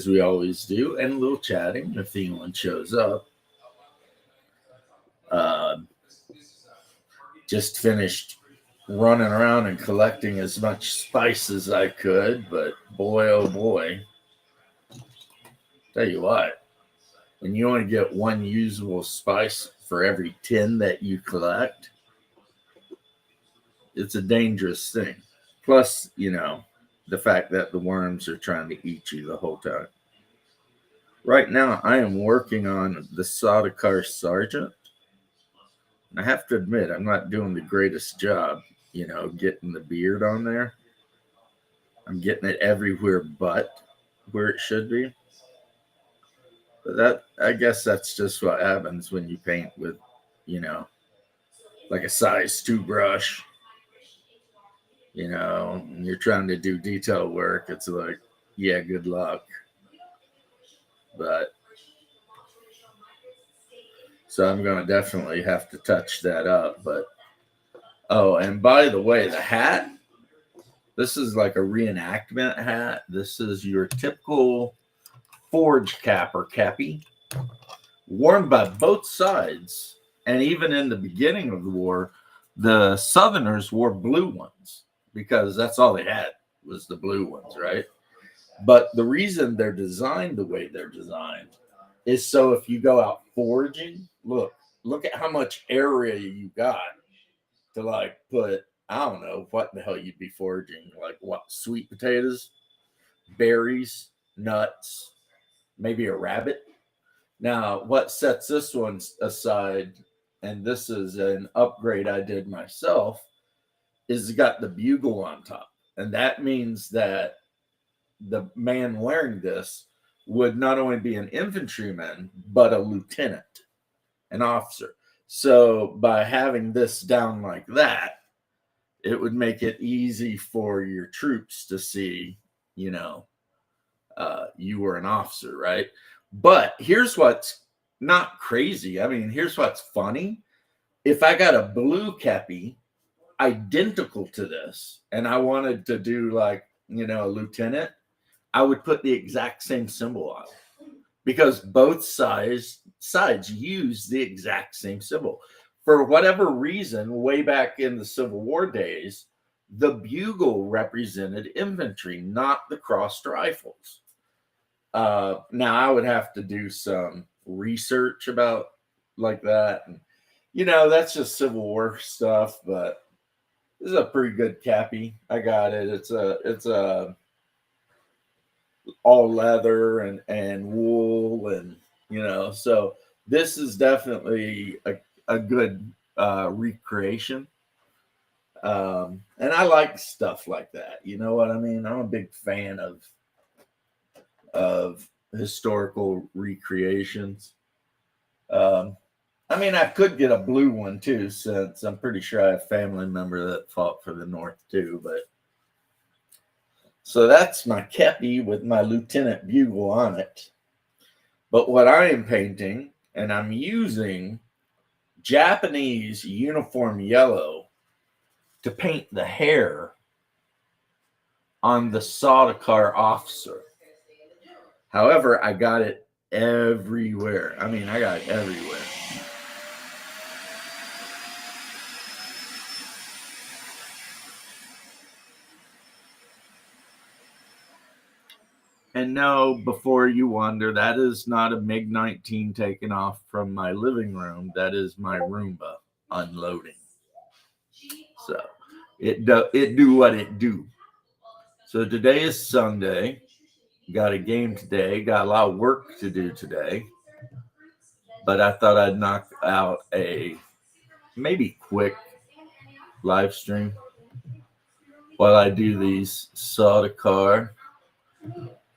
we always do, and a little chatting if anyone shows up. Uh, just finished running around and collecting as much spice as I could, but boy, oh boy, tell you what, when you only get one usable spice for every 10 that you collect, it's a dangerous thing. Plus, the fact that the worms are trying to eat you the whole time. Right now, I am working on the Sardaukar Sergeant. And I have to admit, I'm not doing the greatest job, getting the beard on there. I'm getting it everywhere but where it should be. But I guess that's just what happens when you paint with, you know, like a size 2 brush, and you're trying to do detail work. It's like, yeah, good luck. But so I'm going to definitely have to touch that up. But oh, and by the way, the hat, this is like a reenactment hat. This is your typical forge cap or cappy, worn by both sides. And even in the beginning of the war, the Southerners wore blue ones because that's all they had was the blue ones, right? But the reason they're designed the way they're designed is so if you go out foraging, look at how much area you got to like put, I don't know what the hell you'd be foraging, like what, sweet potatoes, berries, nuts, maybe a rabbit. Now, what sets this one aside, and this is an upgrade I did myself, is it got the bugle on top. And that means that the man wearing this would not only be an infantryman, but a lieutenant, an officer. So by having this down like that, it would make it easy for your troops to see, you were an officer, right? But here's what's not crazy. I mean, here's what's funny. If I got a blue cappy identical to this and I wanted to do like, a lieutenant, I would put the exact same symbol on it because both sides use the exact same symbol. For whatever reason, way back in the Civil War days, the bugle represented infantry, not the crossed rifles. Now I would have to do some research about like that, and that's just Civil War stuff. But this is a pretty good cappy. I got it. It's a all leather and wool, and so this is definitely a good recreation. And I like stuff like that. You know what I mean? I'm a big fan of historical recreations. Um, I mean, I could get a blue one too, since I'm pretty sure I have a family member that fought for the North too. But so that's my kepi with my Lieutenant Bugle on it. But what I am painting, and I'm using Japanese uniform yellow to paint the hair on the Sardaukar officer. However, I got it everywhere. I mean, I got it everywhere. And no, before you wonder, that is not a MiG-19 taken off from my living room. That is my Roomba unloading. So it do what it do. So today is Sunday. Got a game today. Got a lot of work to do today. But I thought I'd knock out a maybe quick live stream while I do these Sardaukar,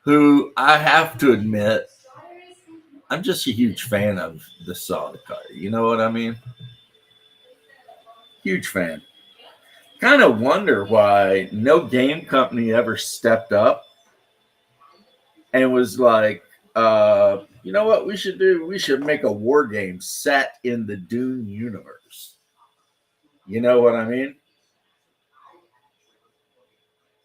who I have to admit, I'm just a huge fan of the Sardaukar. You know what I mean? Huge fan. Kind of wonder why no game company ever stepped up and was like, you know what we should do? We should make a war game set in the Dune universe. You know what I mean?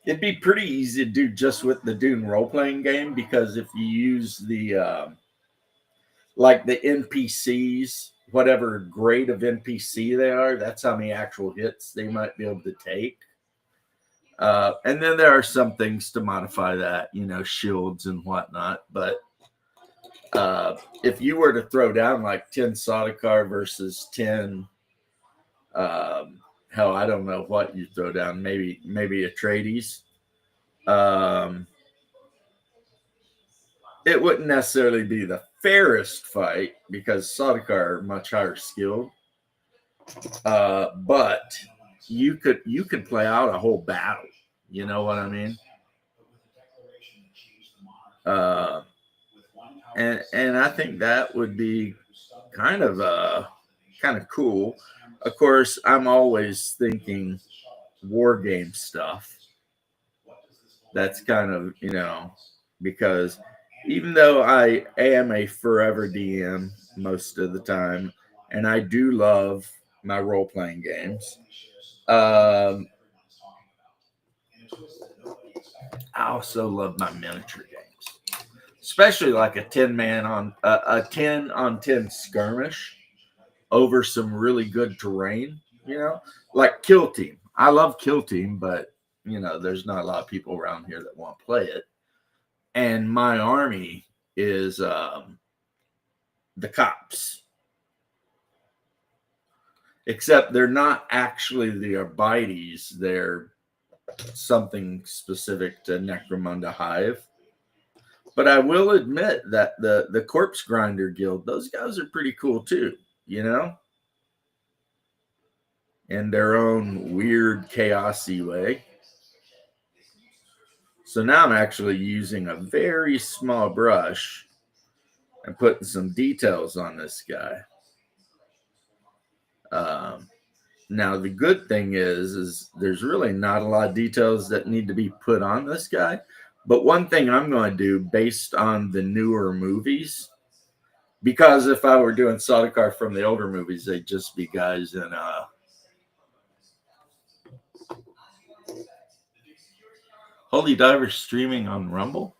It'd be pretty easy to do just with the Dune role playing game because if you use the like the NPCs, whatever grade of NPC they are, that's how many actual hits they might be able to take. And then there are some things to modify that, shields and whatnot. But if you were to throw down like 10 Sardaukar versus 10, hell, I don't know what you throw down, maybe Atreides. It wouldn't necessarily be the fairest fight because Sardaukar are much higher skilled. But you could play out a whole battle. You know what I mean? Uh, and I think that would be kind of cool. Of course, I'm always thinking war game stuff. That's kind of because even though I am a forever DM most of the time, and I do love my role playing games, um, I also love my miniature games, especially like a 10 on 10 skirmish over some really good terrain. Like Kill Team. I love Kill Team, but there's not a lot of people around here that want to play it. And my army is the cops, except they're not actually the Arbites. They're something specific to Necromunda Hive. But I will admit that the Corpse Grinder Guild, those guys are pretty cool too, in their own weird, chaosy way. So now I'm actually using a very small brush and putting some details on this guy. Now the good thing is there's really not a lot of details that need to be put on this guy. But one thing I'm going to do based on the newer movies, because if I were doing Sardaukar from the older movies, they'd just be guys in Holy Diver streaming on Rumble.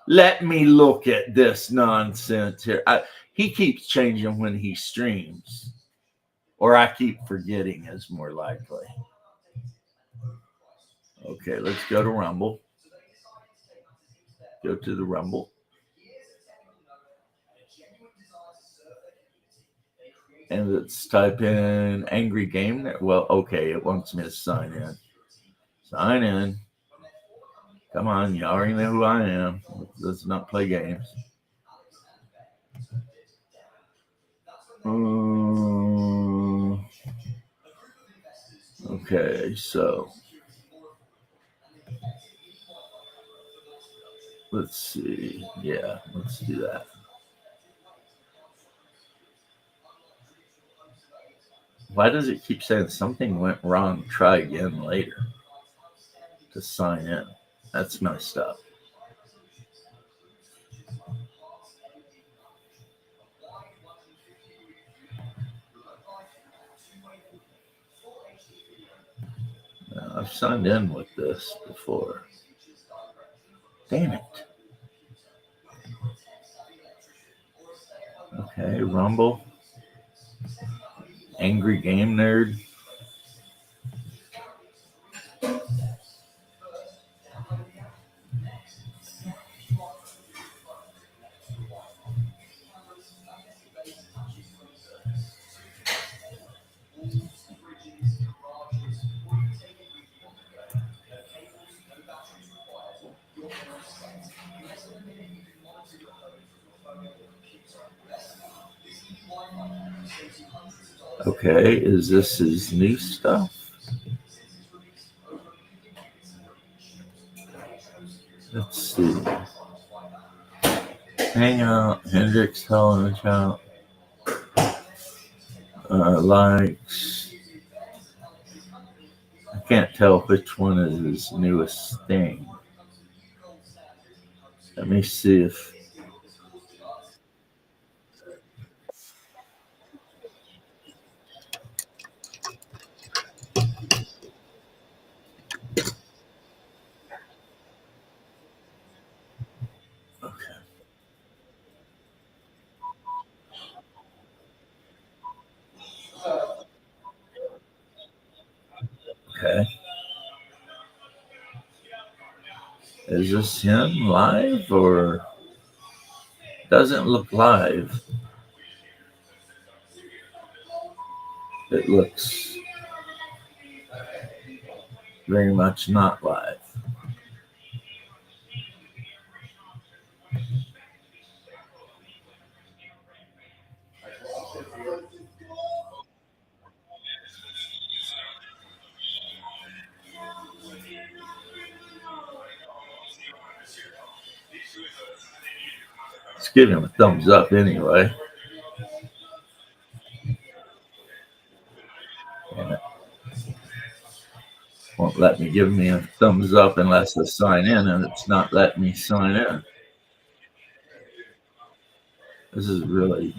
Let me look at this nonsense here. He keeps changing when he streams, or I keep forgetting is more likely. Okay, let's go to Rumble. Go to the Rumble. And let's type in Angry Game. Well, okay, it wants me to sign in. Sign in. Come on, you already know who I am. Let's not play games. Okay, so let's see. Yeah, let's do that. Why does it keep saying something went wrong? Try again later to sign in. That's messed up. I've signed in with this before. Damn it. Okay, Rumble. Angry Game Nerd. Okay, is this his new stuff? Let's see. Hangout, Hendrix, Helen, account, likes. I can't tell which one is his newest thing. Let me see if. Is this him live or doesn't look live? It looks very much not live. Let's give him a thumbs up anyway. And it won't let me give me a thumbs up unless I sign in, and it's not letting me sign in. This is really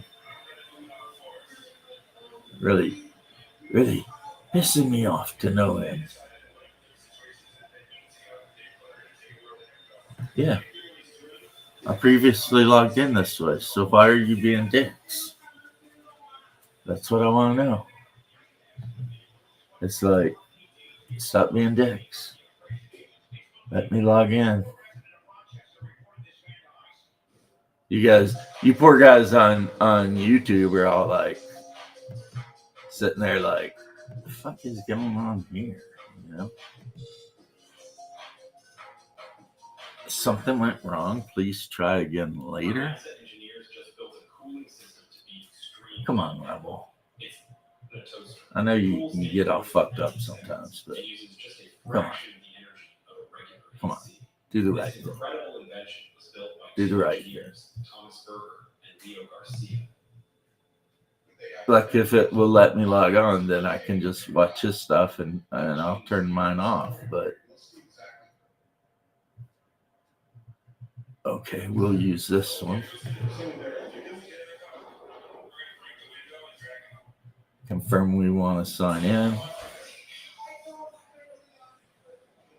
pissing me off to no end. Yeah. I previously logged in this way, so why are you being dicks? That's what I want to know. It's like, stop being dicks. Let me log in. You guys, you poor guys on YouTube are all like sitting there like, what the fuck is going on here? You know? Something went wrong. Please try again later. Come on, Rebel. I know you get all fucked up sometimes, but come on. Do the right thing. Do the right thing. Like if it will let me log on, then I can just watch his stuff and I'll turn mine off. But okay, we'll use this one. Confirm we want to sign in.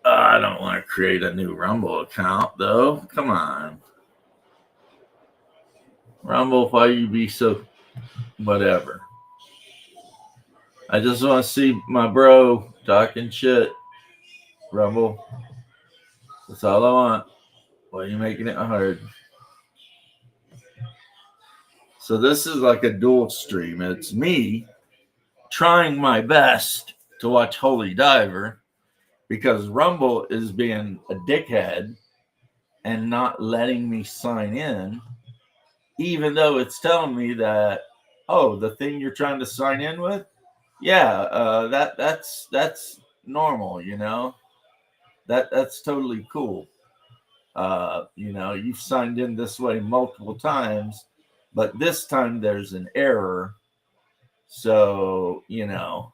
I don't want to create a new Rumble account though. Come on. Rumble, why you be so whatever? I just want to see my bro talking shit. Rumble. That's all I want. Why are you making it hard? So this is like a dual stream. It's me trying my best to watch Holy Diver because Rumble is being a dickhead and not letting me sign in, even though it's telling me that, oh, the thing you're trying to sign in with, yeah, that's normal, you know. That's totally cool. You know, you've signed in this way multiple times, but this time there's an error. So, you know,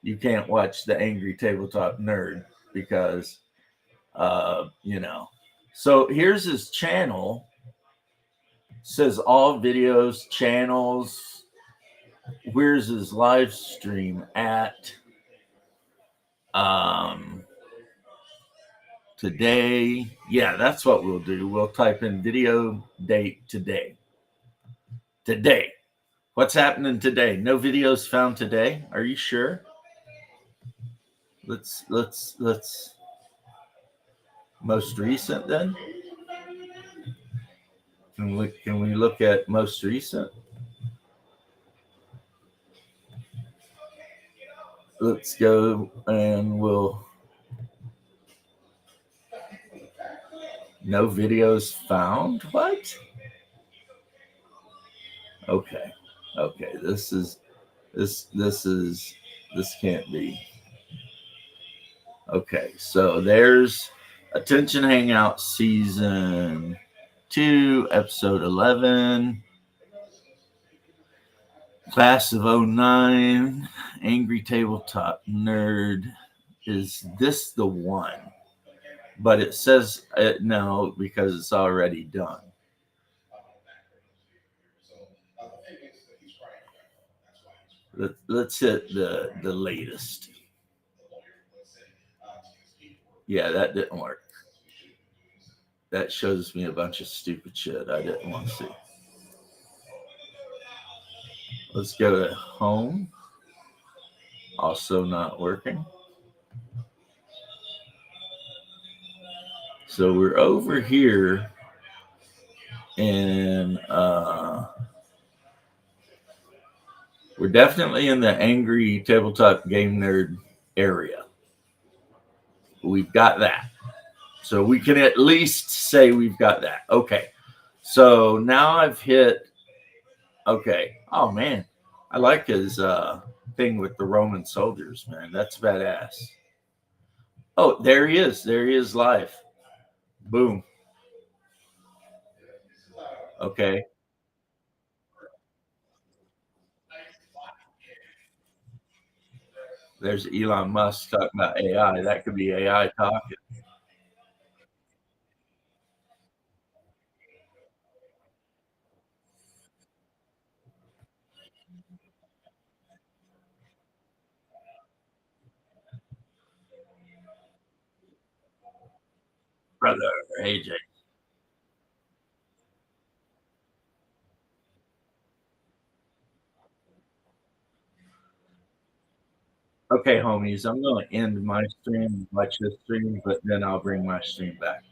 you can't watch the Angry Tabletop Nerd because, you know. So here's his channel. Says all videos, channels. Where's his live stream at? Today. Yeah, that's what we'll do. We'll type in video date today. Today. What's happening today? No videos found today. Are you sure? Let's most recent then. Can we look at most recent? Let's go and we'll no videos found. What? Okay. This can't be. Okay, so there's Attention Hangout Season 2, Episode 11, Class of 09, Angry Tabletop Nerd. Is this the one? But it says no because it's already done. Let's hit the latest. Yeah, that didn't work. That shows me a bunch of stupid shit I didn't want to see. Let's go to home. Also not working. So we're over here and we're definitely in the angry tabletop game nerd area. We've got that. So we can at least say we've got that. Okay. So now I've hit. Okay. Oh man, I like his thing with the Roman soldiers, man. That's badass. Oh, there he is. There he is live. Boom. Okay. There's Elon Musk talking about AI. That could be AI talking. Brother AJ. Okay, homies, I'm going to end my stream, watch this stream, but then I'll bring my stream back.